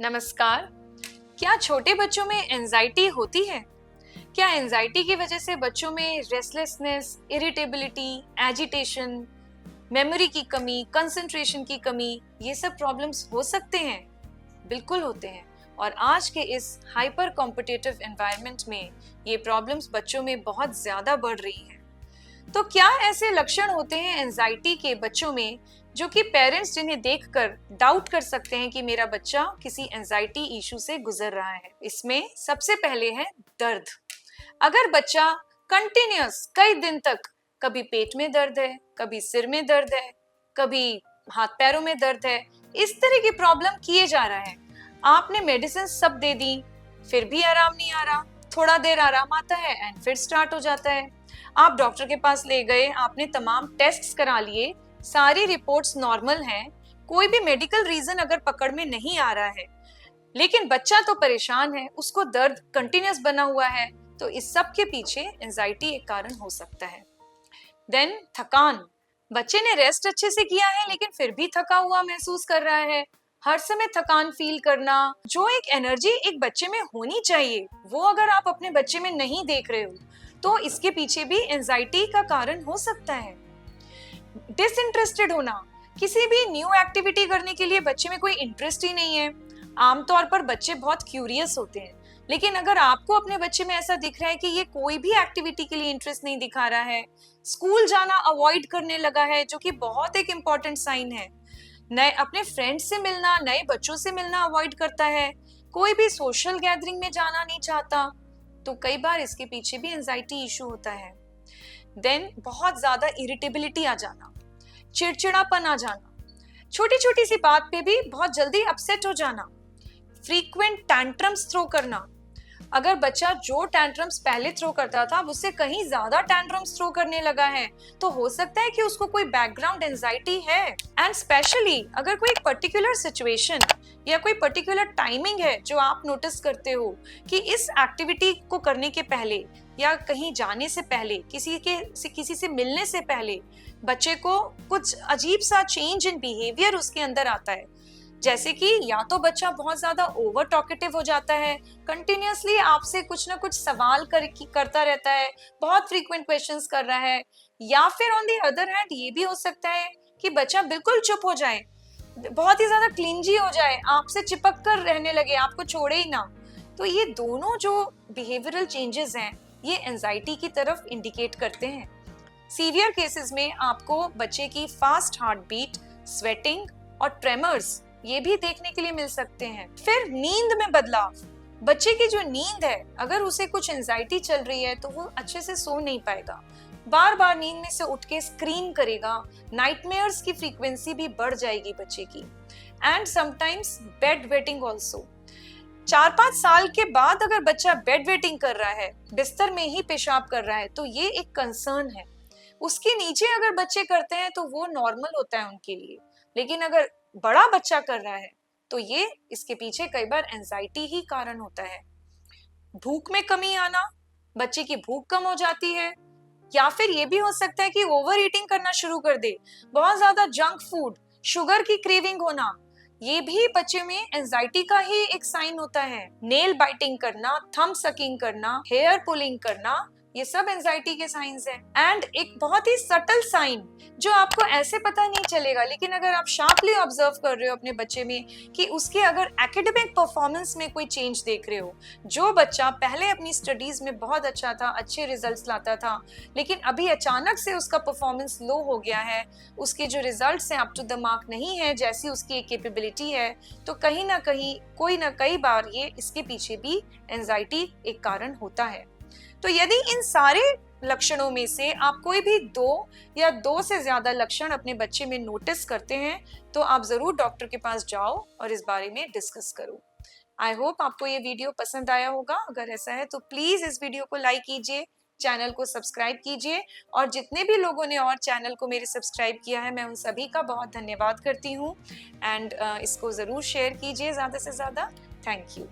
नमस्कार। क्या छोटे बच्चों में एंजाइटी होती है? क्या एंजाइटी की वजह से बच्चों में रेस्टलेसनेस, इरिटेबिलिटी, एजिटेशन, मेमोरी की कमी, कंसंट्रेशन की कमी, ये सब प्रॉब्लम्स हो सकते हैं? बिल्कुल होते हैं। और आज के इस हाइपर कॉम्पिटिटिव एनवायरनमेंट में ये प्रॉब्लम्स बच्चों में बहुत ज्यादा बढ़ रही हैं। तो क्या ऐसे लक्षण होते हैं एंजाइटी के बच्चों में जो कि पेरेंट्स जिन्हें देखकर डाउट कर सकते हैं कि मेरा बच्चा किसी एंजाइटी इशू से गुजर रहा है? इसमें सबसे पहले है दर्द। अगर बच्चा कंटिन्यूअस कई दिन तक कभी पेट में दर्द है, कभी सिर में दर्द है, कभी हाथ पैरों में दर्द है, इस तरह की प्रॉब्लम किए जा रहा है, आपने मेडिसिन सब दे दी, फिर भी आराम नहीं आ रहा, थोड़ा देर आराम आता है एंड फिर स्टार्ट हो जाता है। आप डॉक्टर के पास ले गए, आपने तमाम टेस्ट्स करा लिए, सारी रिपोर्ट्स नॉर्मल हैं, कोई भी मेडिकल रीजन अगर पकड़ में नहीं आ रहा है, लेकिन बच्चा तो परेशान है, उसको दर्द कंटिन्यूअस बना हुआ है, तो इस सब के पीछे एंजाइटी एक कारण हो सकता है। देन थकान। बच्चे ने रेस्ट अच्छे से किया है लेकिन फिर भी थका हुआ महसूस कर रहा है। हर समय थकान फील करना, जो एक एनर्जी एक बच्चे में होनी चाहिए, वो अगर आप अपने बच्चे में नहीं देख रहे हो, तो इसके पीछे भी एंजाइटी का कारण हो सकता है। डिसइंटरेस्टेड होना। किसी भी न्यू एक्टिविटी करने के लिए बच्चे में कोई इंटरेस्ट ही नहीं है। आमतौर पर बच्चे बहुत क्यूरियस होते हैं, लेकिन अगर आपको अपने बच्चे में ऐसा दिख रहा है कि ये कोई भी एक्टिविटी के लिए इंटरेस्ट नहीं दिखा रहा है, स्कूल जाना अवॉइड करने लगा है, जो कि बहुत एक इम्पोर्टेंट साइन है, नए अपने फ्रेंड्स से मिलना, नए बच्चों से मिलना अवॉइड करता है, कोई भी सोशल गैदरिंग में जाना नहीं चाहता, तो कई बार इसके पीछे भी एंजाइटी इशू होता है। देन बहुत ज्यादा इरिटेबिलिटी आ जाना, चिड़चिड़ापन आ जाना, छोटी छोटी सी बात पे भी बहुत जल्दी अपसेट हो जाना, फ्रीक्वेंट टैंट्रम्स थ्रो करना। अगर बच्चा जो टैंट्रम्स पहले थ्रो करता था उससे कहीं ज्यादा टैंट्रम्स थ्रो करने लगा है, तो हो सकता है कि उसको कोई बैकग्राउंड एंजाइटी है। एंड स्पेशली अगर कोई पर्टिकुलर सिचुएशन या कोई पर्टिकुलर टाइमिंग है जो आप नोटिस करते हो कि इस एक्टिविटी को करने के पहले या कहीं जाने से पहले, किसी से मिलने से पहले बच्चे को कुछ अजीब सा चेंज इन बिहेवियर उसके अंदर आता है, जैसे कि या तो बच्चा बहुत ज्यादा ओवर टॉकेटिव हो जाता है, कंटिन्यूअसली आपसे कुछ ना कुछ सवाल करता रहता है, बहुत फ्रीक्वेंट क्वेश्चंस कर रहा है, या फिर ऑन दी अदर हैंड ये भी हो सकता है कि बच्चा बिल्कुल चुप हो जाए, बहुत ही ज्यादा क्लिंजी हो जाए, आपसे चिपक कर रहने लगे, आपको छोड़े ही ना। तो ये दोनों जो बिहेवियरल चेंजेस हैं, ये एंजाइटी की तरफ इंडिकेट करते हैं। सीवियर केसेस में आपको बच्चे की फास्ट हार्ट बीट, स्वेटिंग और ट्रेमर्स ये भी देखने के लिए मिल सकते हैं। फिर नींद में बदलाव। बच्चे की जो नींद है, अगर उसे कुछ एंजाइटी चल रही है तो वो अच्छे से सो नहीं पाएगा, बार बार नींद में से उठ के स्क्रीम करेगा, नाइटमेयर्स की फ्रीक्वेंसी भी बढ़ जाएगी बच्चे की। And sometimes bed wetting also. 4-5 साल के बाद अगर बच्चा बेड वेटिंग कर रहा है, बिस्तर में ही पेशाब कर रहा है, तो ये एक कंसर्न है। उसके नीचे अगर बच्चे करते हैं तो वो नॉर्मल होता है उनके लिए, लेकिन अगर बड़ा बच्चा कर रहा है तो ये इसके पीछे कई बार एंजाइटी ही कारण होता है। भूख में कमी आना, बच्चे की भूख कम हो जाती है, या फिर ये भी हो सकता है कि ओवर ईटिंग करना शुरू कर दे, बहुत ज्यादा जंक फूड, शुगर की क्रेविंग होना, ये भी बच्चे में एंजाइटी का ही एक साइन होता है। नेल बाइटिंग करना, थंब सकिंग करना, हेयर पुलिंग करना, ये सब एंजाइटी के साइंस हैं। एंड एक बहुत ही सटल साइन जो आपको ऐसे पता नहीं चलेगा, लेकिन अगर आप शार्पली ऑब्जर्व कर रहे हो अपने बच्चे में कि उसके अगर एकेडमिक परफॉर्मेंस में कोई चेंज देख रहे हो, जो बच्चा पहले अपनी स्टडीज में बहुत अच्छा था, अच्छे रिजल्ट्स लाता था, लेकिन अभी अचानक से उसका परफॉर्मेंस लो हो गया है, उसके जो रिजल्ट्स हैं अप टू द मार्क नहीं है जैसी उसकी एक कैपेबिलिटी है, तो कहीं ना कहीं कोई ना कई बार ये इसके पीछे भी एंजाइटी एक कारण होता है। तो यदि इन सारे लक्षणों में से आप कोई भी 2 या 2 से ज्यादा लक्षण अपने बच्चे में नोटिस करते हैं, तो आप जरूर डॉक्टर के पास जाओ और इस बारे में डिस्कस करो। आई होप आपको ये वीडियो पसंद आया होगा। अगर ऐसा है तो प्लीज इस वीडियो को लाइक कीजिए, चैनल को सब्सक्राइब कीजिए, और जितने भी लोगों ने और चैनल को मेरे सब्सक्राइब किया है, मैं उन सभी का बहुत धन्यवाद करती हूँ। एंड इसको जरूर शेयर कीजिए ज्यादा से ज्यादा। Thank you.